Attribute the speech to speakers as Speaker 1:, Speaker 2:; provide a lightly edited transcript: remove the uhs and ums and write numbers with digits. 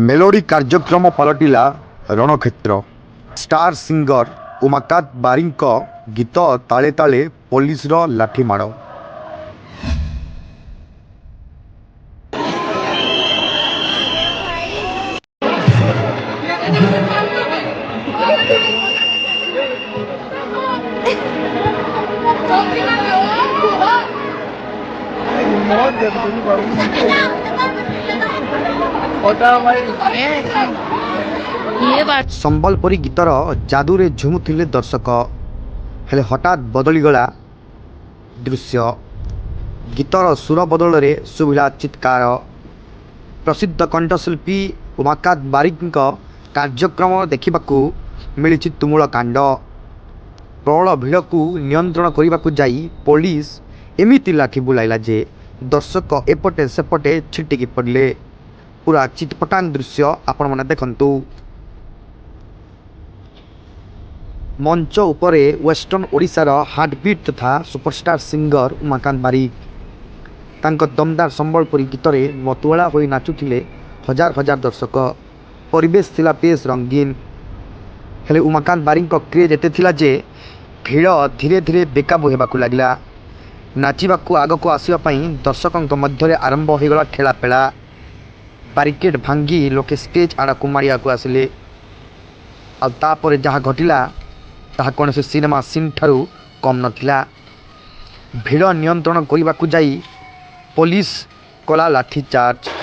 Speaker 1: Melody कार्यक्रम पलटिला रणक्षेत्र। Star singer Umakant बारिक गीत ताले ताले पुलिस लाठीमाड़। संबलपुरी गीतर जादूरे झुमुथिले दर्शक हेले हठात बदलीगला दृश्य। गीतर सुर बदल शुभिला चित्कार। प्रसिद्ध कंठशिल्पी उमाकांत बारिक कार्यक्रम देखा मिली तुमुल कांड। प्रबल भिड़ को नियंत्रण करने को जाई पुलिस एमिति लाठी बुलाइला जे दर्शक एपटे सेपटे छिटिकी पड़े। पूरा चितपटान दृश्य आपण मैंने देखंतु। मंच उपरे वेस्टर्न ओडिशार हार्टबीट तथा सुपरस्टार सिंगर उमाकांत बारिक तांको दमदार संबलपुरी गीतरे मतुआला होई नाचुथिले हजार हजार दर्शक। परिवेश थिला बेस रंगीन। हेले उमाकांत बारिक क्रेज एते थिला जे भिड़ धीरे धीरे बेकाबू हेबाकू लागला। नाचिबाकू आगकू आसिबा पई दर्शकंक मध्यरे आरंभ होइगला ठेलापेला। बारिकेड भांगी लोके स्टेज आड़कू माड़ियाकू आसिले। आ तापरे जहाँ घटिला ताहा कौन से सिनेमा सीन ठारू कम नथिला। भिड़ नियंत्रण करने को जाई पुलिस कला लाठी चार्ज।